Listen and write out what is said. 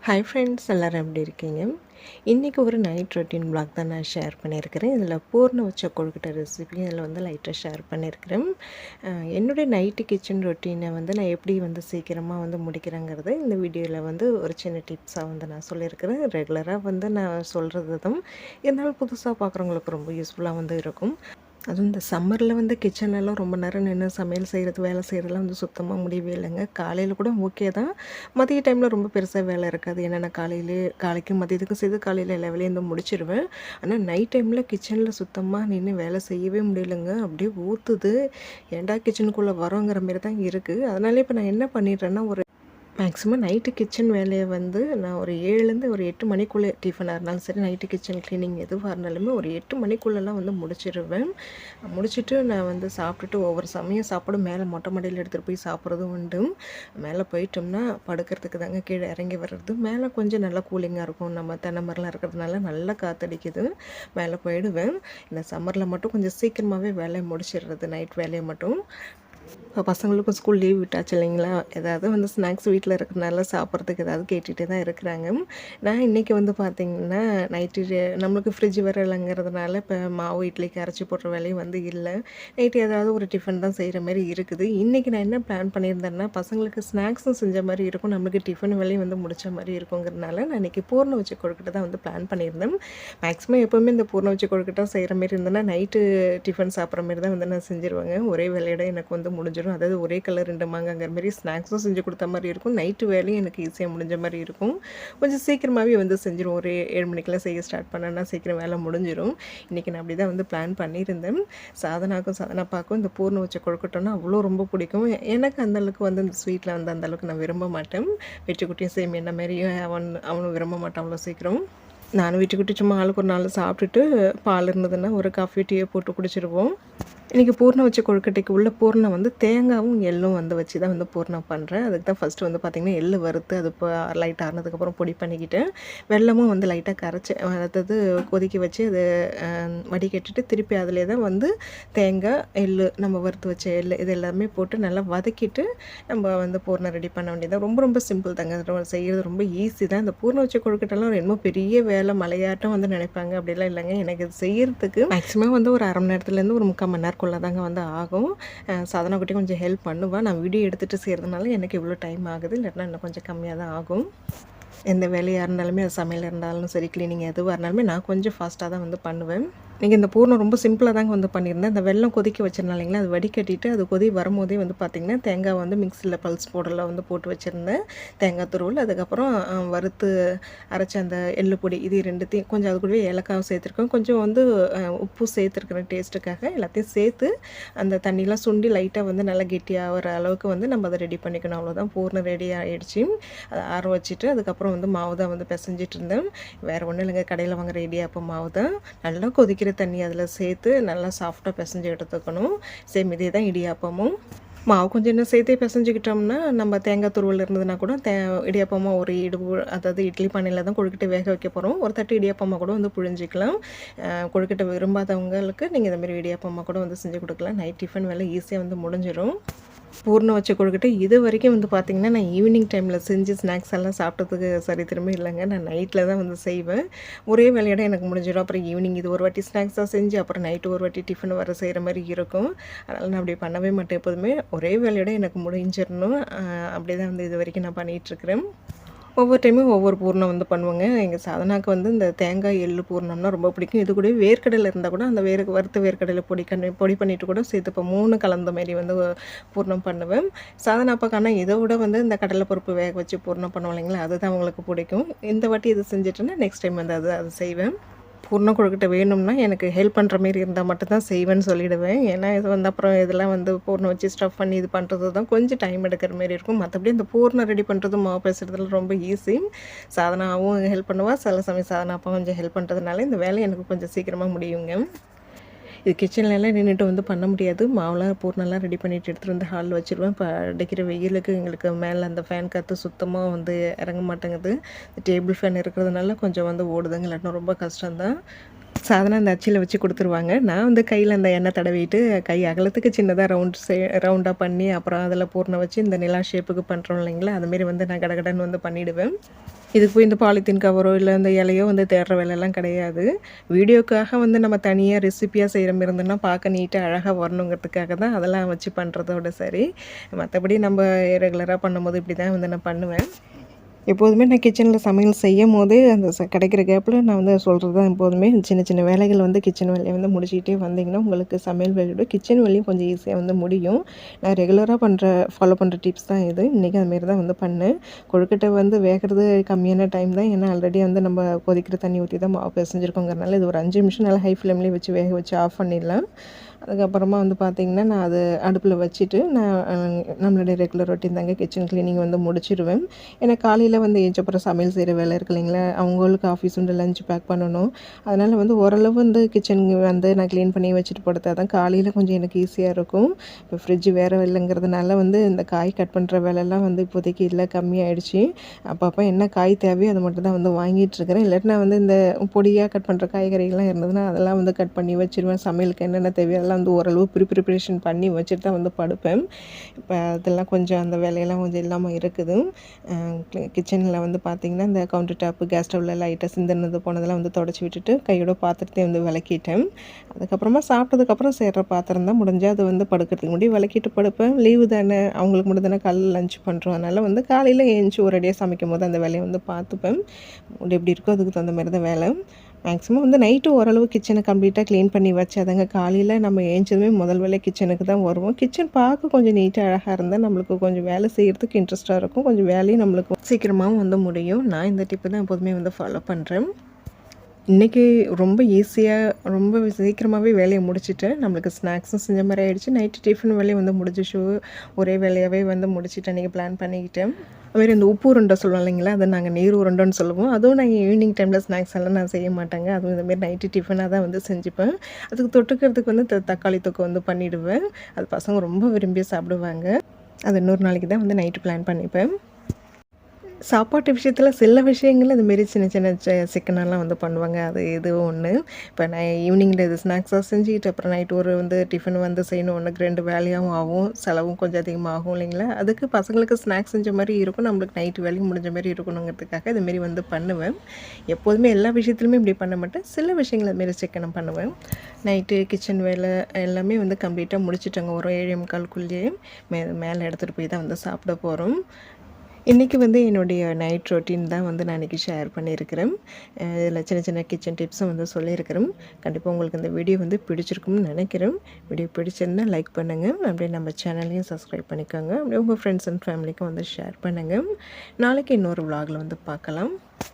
Hi friends, எல்லோரும் எப்படி இருக்கீங்க? இன்றைக்கி ஒரு நைட் ரொட்டீன் வ்ளாக் தான் நான் ஷேர் பண்ணியிருக்கிறேன். இதில் பூர்ண உச்ச கொழுக்கட்டை ரெசிபி இதில் வந்து லைட்டாக ஷேர் பண்ணியிருக்கிறேன். என்னுடைய நைட்டு கிச்சன் ரொட்டீனை வந்து நான் எப்படி வந்து சீக்கிரமாக வந்து முடிக்கிறேங்கிறது இந்த வீடியோவில் வந்து ஒரு சின்ன டிப்ஸாக வந்து நான் சொல்லியிருக்கிறேன். ரெகுலராக வந்து நான் சொல்கிறது தான், இருந்தாலும் புதுசாக பார்க்குறவங்களுக்கு ரொம்ப யூஸ்ஃபுல்லாக வந்து இருக்கும். அதுவும் இந்த சம்மரில் வந்து கிச்சன்லலாம் ரொம்ப நேரம் நின்று சமையல் செய்கிறது, வேலை செய்கிறதுலாம் வந்து சுத்தமாக முடியவே இல்லைங்க. காலையில் கூட ஓகே தான், மதிய டைமில் ரொம்ப பெருசாக வேலை இருக்காது. ஏன்னா நான் காலைக்கும் மதியத்துக்கும் சேர்த்து காலையில் எல்லா வேலையும் வந்து முடிச்சிடுவேன். ஆனால் நைட் டைமில் கிச்சனில் சுத்தமாக நின்று வேலை செய்யவே முடியலைங்க. அப்படியே ஊற்றுது, ஏன்டா கிச்சனுக்குள்ளே வரோங்கிற மாரி தான் இருக்குது. அதனால இப்போ நான் என்ன பண்ணிடுறேன்னா, ஒரு மேக்ஸிமம் நைட்டு கிச்சன் வேலையை வந்து நான் ஒரு 7லேருந்து ஒரு 8 மணிக்குள்ளே, டிஃபனாக இருந்தாலும் சரி, நைட்டு கிச்சன் க்ளீனிங் எதுவாக இருந்தாலுமே ஒரு 8 மணிக்குள்ளெல்லாம் வந்து முடிச்சிடுவேன். முடிச்சுட்டு நான் வந்து சாப்பிட்டுட்டு ஒவ்வொரு சமயம் சாப்பாடு மேலே மொட்டை மாடியில் எடுத்துகிட்டு போய் சாப்பிட்றதும் உண்டு. மேலே போயிட்டோம்னா படுக்கிறதுக்கு தாங்க கீழே இறங்கி வர்றது. மேலே கொஞ்சம் நல்லா கூலிங்காக இருக்கும், நம்ம தென்னை மரம்லாம் இருக்கிறதுனால நல்லா காற்றடிக்குது. மேலே போயிடுவேன். இந்த சம்மரில் மட்டும் கொஞ்சம் சீக்கிரமாகவே வேலையை முடிச்சிடுறது, நைட் வேலையை மட்டும். இப்போ பசங்களுக்கும் ஸ்கூல் லீவ் விட்டாச்சு இல்லைங்களா, ஏதாவது வந்து ஸ்நாக்ஸ் வீட்டில் இருக்கிறனால சாப்பிட்றதுக்கு ஏதாவது கேட்டுகிட்டே தான் இருக்கிறாங்க. நான் இன்றைக்கி வந்து பார்த்திங்கன்னா நைட்டு நம்மளுக்கு ஃப்ரிட்ஜ் வேறு இல்லைங்கிறதுனால இப்போ மாவு இட்லிக்கு அரைச்சி போடுற வேலையும் வந்து இல்லை. நைட்டு ஏதாவது ஒரு டிஃபன் தான் செய்கிற மாதிரி இருக்குது. இன்றைக்கி நான் என்ன பிளான் பண்ணியிருந்தேன்னா, பசங்களுக்கு ஸ்நாக்ஸும் செஞ்ச மாதிரி இருக்கும், நம்மளுக்கு டிஃபன் வேலையும் வந்து முடித்த மாதிரி இருக்குங்கிறதுனால நான் இன்றைக்கி பூர்ண வச்சு கொழுக்கட்டை தான் வந்து பிளான் பண்ணியிருந்தேன். மேக்ஸிமம் எப்போவுமே இந்த பூர்ண வச்சு கொழுக்கட்டை செய்கிற மாதிரி இருந்தேன்னா நைட்டு டிஃபன் சாப்பிட்ற மாதிரி தான் வந்து நான் செஞ்சுருவாங்க. ஒரே வேலையோட எனக்கு வந்து முடிஞ்சிடும். அதாவது ஒரே கலர் 2 மாங்காங்கிற மாதிரி ஸ்நாக்ஸும் செஞ்சு கொடுத்த மாதிரி இருக்கும், நைட்டு வேலையும் எனக்கு ஈஸியாக முடிஞ்ச மாதிரி இருக்கும். கொஞ்சம் சீக்கிரமாகவே வந்து செஞ்சிடும். ஒரு 7 மணிக்கெலாம் செய்ய ஸ்டார்ட் பண்ணேன்னா சீக்கிரம் வேலை முடிஞ்சிடும். இன்றைக்கி நான் அப்படி தான் வந்து பிளான் பண்ணியிருந்தேன். சாதனாப்பாக்கும் இந்த பூர்ண வச்ச கொழுக்கட்டைன்னா அவ்வளோ ரொம்ப பிடிக்கும். எனக்கு அந்தளவுக்கு வந்து இந்த ஸ்வீட்டில் வந்து அந்தளவுக்கு நான் விரும்ப மாட்டேன். வெற்றிக்குட்டியும் சேம் என்ன மாரியும் அவனும் விரும்ப மாட்டான் அவ்வளோ சீக்கிரம். நானும் வீட்டுக்குட்டி சும்மா ஆளுக்கு ஒரு நாள் சாப்பிட்டுட்டு பால் இருந்ததுன்னா ஒரு காஃபி டீயை போட்டு குடிச்சிடுவோம். இன்றைக்கி பூர்ணம் வச்ச கொழுக்கட்டைக்கு உள்ள பூர்ணம் வந்து தேங்காயும் எள்ளும் வந்து வச்சு தான் வந்து பூர்ணம் பண்ணுறேன். அதுக்கு தான் ஃபஸ்ட்டு வந்து பார்த்திங்கன்னா எள்ளு வறுத்து அது இப்போ லைட் ஆனதுக்கப்புறம் பொடி பண்ணிக்கிட்டேன். வெல்லமும் வந்து லைட்டாக கரைச்சி, அதாவது கொதிக்க வச்சு அது வடிகட்டிட்டு திருப்பி அதிலே தான் வந்து தேங்காய், எள்ளு, நம்ம வறுத்து வச்ச எள்ளு இது எல்லாமே போட்டு நல்லா வதக்கிட்டு நம்ம வந்து பூர்ணம் ரெடி பண்ண வேண்டியது. ரொம்ப ரொம்ப சிம்பிள் தாங்க, செய்கிறது ரொம்ப ஈஸி தான். இந்த பூர்ணம் வச்ச கொழுக்கட்டைலாம் ரொம்ப பெரிய வேலை மலையாட்டம் வந்து நினைப்பாங்க, அப்படிலாம் இல்லைங்க. எனக்கு இது செய்கிறதுக்கு மேக்ஸிமம் வந்து ஒரு 1/2 மணி நேரத்துலேருந்து ஒரு 3/4 மணி நேரம் தாங்க வந்து ஆகும். சாதனா குட்டி கொஞ்சம் ஹெல்ப் பண்ணுவேன். நான் வீடியோ எடுத்துகிட்டு செய்கிறதுனால எனக்கு இவ்வளோ டைம் ஆகுது, இல்லைன்னா இன்னும் கொஞ்சம் கம்மியாக தான் ஆகும். எந்த வேலையாக இருந்தாலுமே, அது சமையல் இருந்தாலும் சரி, க்ளீனிங் எதுவாக இருந்தாலுமே நான் கொஞ்சம் ஃபாஸ்ட்டாக தான் வந்து பண்ணுவேன். நீங்கள் இந்த பூர்ணம் ரொம்ப சிம்பிளாக தாங்க வந்து பண்ணியிருந்தேன். இந்த வெல்லம் கொதிக்க வச்சிருந்தேன் இல்லைங்களா, அது வடிகட்டிட்டு அது கொதி வரும்போதே வந்து பார்த்திங்கன்னா தேங்காய் வந்து மிக்ஸியில் பல்ஸ் பவுடரில் வந்து போட்டு வச்சுருந்தேன், தேங்காய் துருவல். அதுக்கப்புறம் வறுத்து அரைச்ச அந்த எள்ளு பொடி, இது ரெண்டுத்தையும் கொஞ்சம் அது கூடவே ஏலக்காவும் சேர்த்துருக்கேன், கொஞ்சம் வந்து உப்பு சேர்த்துருக்குறேன் டேஸ்ட்டுக்காக. எல்லாத்தையும் சேர்த்து அந்த தண்ணியெலாம் சுண்டி லைட்டாக வந்து நல்லா கெட்டியாகிற அளவுக்கு வந்து நம்ம அதை ரெடி பண்ணிக்கணும். அவ்வளோதான், பூர்ணம் ரெடி ஆகிடுச்சு. அதை ஆற வச்சுட்டு அதுக்கப்புறம் வந்து மாவு தான் வந்து பிசைஞ்சிட்டு இருந்தேன். வேறு ஒன்றும் இல்லைங்க, கடையில் வாங்குகிற இடியாப்பம் மாவு தான். நல்லா கொதிக்கிற தண்ணி அதில் சேர்த்து நல்லா சாஃப்டாக பிசைஞ்சு எடுத்துக்கணும். சேம் இதே தான் இடியாப்பமும். மாவு கொஞ்சம் இன்னும் சேர்த்தே பிசைஞ்சிக்கிட்டோம்னா, நம்ம தேங்காய் துருவல் இருந்ததுன்னா கூட இடியாப்பமாக ஒரு அதாவது இட்லி பானையில் தான் கொழுக்கட்டை வேக வைக்க போகிறோம், ஒரு தட்டு இடியாப்பமாக கூட வந்து புழிஞ்சிக்கலாம். கொழுக்கட்டை விரும்பாதவங்களுக்கு நீங்கள் இந்தமாரி இடியாப்பமாக கூட வந்து செஞ்சு கொடுக்கலாம். நைட் டிஃபன் வேலை ஈஸியாக வந்து முடிஞ்சிடும். பூர்ணம் வச்ச கொழுக்கட்டை இது வரைக்கும் வந்து பார்த்திங்கன்னா நான் ஈவினிங் டைமில் செஞ்சு ஸ்நாக்ஸ் எல்லாம் சாப்பிட்டதுக்கு சரி திரும்ப இல்லைங்க. நான் நைட்டில் தான் வந்து செய்வேன். ஒரே வேலையோட எனக்கு முடிஞ்சிடும். அப்புறம் ஈவினிங் இது ஒரு வாட்டி ஸ்நாக்ஸாக செஞ்சு அப்புறம் நைட்டு ஒரு வாட்டி டிஃபன் வர செய்கிற மாதிரி இருக்கும். அதனால் நான் அப்படி பண்ணவே மாட்டேன். எப்போதுமே ஒரே வேலையோட எனக்கு முடிஞ்சிடணும். அப்படி தான் வந்து இது வரைக்கும் நான் பண்ணிகிட்ருக்கிறேன். ஒவ்வொரு டைமும் ஒவ்வொரு பூர்ணம் வந்து பண்ணுவோங்க. எங்கள் சாதனாக்கு வந்து இந்த தேங்காய் எள்ளு பூர்ணம்னா ரொம்ப பிடிக்கும். இது கூட வேர்க்கடலை இருந்தால் கூட அந்த வறுத்த வேர்க்கடலை பொடி பண்ணிவிட்டு கூட சேர்த்து இப்போ 3 கலந்த மாரி வந்து பூர்ணம் பண்ணுவேன். சாதனாப்பாக்கு ஆனால் இதை விட வந்து இந்த கடலைப்பருப்பு வேக வச்சு பூர்ணம் பண்ணுவோம் இல்லைங்களா, அதுதான் அவங்களுக்கு பிடிக்கும். இந்த வாட்டி இது செஞ்சுட்டேன்னா நெக்ஸ்ட் டைம் வந்து அது செய்வேன். பூர்ண கொழுக்கட்டை வேணும்னா எனக்கு ஹெல்ப் பண்ணுற மாரி இருந்தால் மட்டும்தான் செய்வேன்னு சொல்லிவிடுவேன். ஏன்னா இது வந்து அப்புறம் இதெல்லாம் வந்து பூர்ணம் வச்சு ஸ்டஃப் பண்ணி இது பண்ணுறது தான் கொஞ்சம் டைம் எடுக்கிற மாரி இருக்கும். மற்றபடி இந்த பூர்ணம் ரெடி பண்ணுறதும் மாவு பேசுகிறதுல ரொம்ப ஈஸி. சாதனாவும் ஹெல்ப் பண்ணுவாள், சில சமயம் சாதனா அப்பா கொஞ்சம் ஹெல்ப் பண்ணுறதுனால இந்த வேலை எனக்கு கொஞ்சம் சீக்கிரமாக முடியுங்க. இது கிச்சன்லலாம் நின்றுட்டு வந்து பண்ண முடியாது. மாவுலாம் பூர்ணம்லாம் ரெடி பண்ணிவிட்டு எடுத்துகிட்டு வந்து ஹாலில் வச்சுருவேன். இப்போ அடிக்கிற வெயிலுக்கு எங்களுக்கு மேலே அந்த ஃபேன் காற்று சுத்தமாக வந்து இறங்க மாட்டேங்குது. டேபிள் ஃபேன் இருக்கிறதுனால கொஞ்சம் வந்து ஓடுதுங்க, இல்லாட்டினா ரொம்ப கஷ்டம்தான். சாதனா அந்த அச்சில் வச்சு கொடுத்துருவாங்க. நான் வந்து கையில் அந்த எண்ணெய் தடவிட்டு கை அகலத்துக்கு சின்னதாக ரவுண்டாக பண்ணி அப்புறம் அதில் பூர்ணம் வச்சு இந்த நிலா ஷேப்புக்கு பண்ணுறோம் இல்லைங்களா, அதுமாரி வந்து நான் கடகடன்னு வந்து பண்ணிவிடுவேன். இதுக்கு போய் இந்த பாலித்தீன் கவரோ இல்லை இந்த இலையோ வந்து தேடுற வேலையெல்லாம் கிடையாது. வீடியோக்காக வந்து நம்ம தனியாக ரெசிப்பியாக செய்கிற மாரி இருந்தோம்னா பார்க்க நீட்டாக அழகாக வரணுங்கிறதுக்காக தான் அதெல்லாம் வச்சு பண்ணுறதோட சரி. மற்றபடி நம்ம ரெகுலராக பண்ணும்போது இப்படி தான் வந்து நான் பண்ணுவேன். எப்போதுமே நான் கிச்சனில் சமையல் செய்யும்போதே அந்த கிடைக்கிற கேப்பில் நான் வந்து சொல்கிறது தான் எப்போதுமே சின்ன சின்ன வேலைகள் வந்து கிச்சன் வேலையை வந்து முடிச்சுக்கிட்டே வந்தீங்கன்னா உங்களுக்கு சமையல் வேலையோட கிச்சன் வேலையும் கொஞ்சம் ஈஸியாக வந்து முடியும். நான் ரெகுலராக ஃபாலோ பண்ணுற டிப்ஸ் தான் இது. இன்றைக்கி அதுமாரி தான் வந்து பண்ணேன். கொழுக்கட்டை வந்து வேகிறது கம்மியான டைம் தான். ஏன்னா ஆல்ரெடி வந்து நம்ம கொதிக்கிற தண்ணி ஊற்றி தான் மாவு பிசைஞ்சிருக்கோங்கிறனால இது ஒரு 5 நிமிஷம் நல்லா ஹை ஃப்ளேம்லேயே வச்சு வேக வச்சு ஆஃப் பண்ணிடலாம். அதுக்கப்புறமா வந்து பார்த்திங்கன்னா நான் அது அடுப்பில் வச்சுட்டு நான் நம்மளுடைய ரெகுலர் ரொட்டீன் தாங்க கிச்சன் க்ளீனிங் வந்து முடிச்சிடுவேன். ஏன்னா காலையில் வந்து ஏஞ்சப்பறம் சமையல் செய்கிற வேலை இருக்கு இல்லைங்களா, அவங்களுக்கு ஆஃபீஸ் வந்து லஞ்ச் பேக் பண்ணணும். அதனால் வந்து ஓரளவு வந்து கிச்சன் வந்து நான் க்ளீன் பண்ணி வச்சுட்டு படுத்தா தான் காலையில் கொஞ்சம் எனக்கு ஈஸியாக இருக்கும். இப்போ ஃப்ரிட்ஜ் வேறு இல்லைங்கிறதுனால வந்து இந்த காய் கட் பண்ணுற வேலைலாம் வந்து இப்போதைக்கு இல்லை, கம்மியாயிடுச்சு. அப்பப்போ என்ன காய் தேவையோ அதை மட்டும் தான் வந்து வாங்கிட்டுருக்கிறேன். இல்லாட்டி நான் வந்து இந்த பொடியாக கட் பண்ணுற காய்கறிகள்லாம் இருந்ததுன்னா அதெல்லாம் வந்து கட் பண்ணி வச்சுருவேன். சமையலுக்கு என்னென்ன தேவையோ வந்து ஓரளவு ப்ரிப்ரேஷன் பண்ணி வச்சுட்டு தான் வந்து படுப்பேன். இப்போ அதெல்லாம் கொஞ்சம் அந்த வேலையெல்லாம் கொஞ்சம் இல்லாமல் இருக்குது. கிச்சனில் வந்து பார்த்திங்கன்னா இந்த கவுண்டர் டாப்பு கேஸ் ஸ்டவ்வில் லைட்டாக சிந்தினது போனதெல்லாம் வந்து தொடச்சி விட்டுட்டு கையோட பாத்திரத்தையும் வந்து விளக்கிட்டேன். அதுக்கப்புறமா சாப்பிட்டதுக்கப்புறம் சேர்கிற பாத்திரம் தான் முடிஞ்சால் அது வந்து படுக்கிறதுக்கு முன்னாடி விளக்கிட்டு படுப்பேன். லீவு தானே, அவங்களுக்கு மட்டும் தானே காலையில் லஞ்ச் பண்ணுறோம். அதனால் வந்து காலையில் ஏஞ்சி ஒரேடியாக சமைக்கும் போது அந்த வேலையை வந்து பார்த்துப்பேன். எப்படி இருக்கோ அதுக்கு தகுந்த மாதிரி தான் வேலை. மேக்ஸிமம் வந்து நைட்டு ஓரளவு கிச்சனை கம்ப்ளீட்டாக க்ளீன் பண்ணி வச்சாதாங்க காலையில் நம்ம ஏஞ்சதுமே முதல் வேலை கிச்சனுக்கு தான் வருவோம். கிச்சன் பார்க்க கொஞ்சம் நீட்டாக அழகாக இருந்தால் நம்மளுக்கு கொஞ்சம் வேலை செய்கிறதுக்கு இன்ட்ரெஸ்ட்டாக இருக்கும். கொஞ்சம் வேலையும் நம்மளுக்கு சீக்கிரமாகவும் வந்து முடியும். நான் இந்த டிப்பு தான் எப்போதுமே வந்து ஃபாலோ பண்ணுறேன். இன்றைக்கி ரொம்ப ஈஸியாக ரொம்ப சீக்கிரமாகவே வேலையை முடிச்சுட்டேன். நம்மளுக்கு ஸ்நாக்ஸும் செஞ்ச மாதிரி ஆகிடுச்சு. நைட்டு டிஃபன் வேலையை வந்து முடிஞ்சிச்சு. ஒரே வேலையாகவே வந்து முடிச்சுட்டு அன்றைக்கி பிளான் பண்ணிக்கிட்டேன். அதுமாரி இந்த உப்பு உருண்டை சொல்லுவோம் இல்லைங்களா, அதை நாங்கள் நீர் உருண்டைன்னு சொல்லுவோம். அதுவும் நாங்கள் ஈவினிங் டைமில் ஸ்நாக்ஸ் எல்லாம் நான் செய்ய மாட்டேங்க. அதுவும் இந்தமாரி நைட்டு டிஃபனாக தான் வந்து செஞ்சுப்பேன். அதுக்கு தொட்டுக்கிறதுக்கு வந்து தக்காளி தொக்கு வந்து பண்ணிவிடுவேன். அது பசங்க ரொம்ப விரும்பி சாப்பிடுவாங்க. அது இன்னொரு நாளைக்கு தான் வந்து நைட்டு பிளான் பண்ணிப்பேன். சாப்பாட்டு விஷயத்தில் சில விஷயங்கள் இதுமாரி சின்ன சின்ன சிக்கனெல்லாம் வந்து பண்ணுவாங்க. அது இது ஒன்று. இப்போ நான் ஈவினிங்கில் இது ஸ்நாக்ஸாக செஞ்சுக்கிட்டு அப்புறம் நைட்டு ஒரு வந்து டிஃபன் வந்து செய்யணும். ஒன்றுக்கு 2 வேலையாகவும் ஆகும், செலவும் கொஞ்சம் அதிகமாகும் இல்லைங்களா. அதுக்கு பசங்களுக்கு ஸ்நாக்ஸ் செஞ்ச மாதிரி இருக்கும், நம்மளுக்கு நைட்டு வேலையும் முடிஞ்ச மாதிரி இருக்கணுங்கிறதுக்காக இதுமாரி வந்து பண்ணுவேன். எப்போதுமே எல்லா விஷயத்துலையுமே இப்படி பண்ண மாட்டேன். சில விஷயங்கள் அதுமாரி சிக்கனம் பண்ணுவேன். நைட்டு கிச்சன் வேலை எல்லாமே வந்து கம்ப்ளீட்டாக முடிச்சுட்டேங்க. ஒரு 7:45க்குள்ளேயே மேலே எடுத்துகிட்டு போய் தான் வந்து சாப்பிட போகிறோம். இன்றைக்கி வந்து என்னுடைய நைட் ரொட்டீன் தான் வந்து நான் இன்றைக்கி ஷேர் பண்ணியிருக்கிறேன். இதில் சின்ன சின்ன கிச்சன் டிப்ஸும் வந்து சொல்லியிருக்கிறேன். கண்டிப்பாக உங்களுக்கு இந்த வீடியோ வந்து பிடிச்சிருக்கும்னு நினைக்கிறேன். வீடியோ பிடிச்சிருந்தால் லைக் பண்ணுங்கள். அப்படியே நம்ம சேனலையும் சப்ஸ்கிரைப் பண்ணிக்கோங்க. அப்படியே உங்கள் ஃப்ரெண்ட்ஸ் அண்ட் ஃபேமிலிக்கும் வந்து ஷேர் பண்ணுங்கள். நாளைக்கு இன்னொரு விலாகில் வந்து பார்க்கலாம்.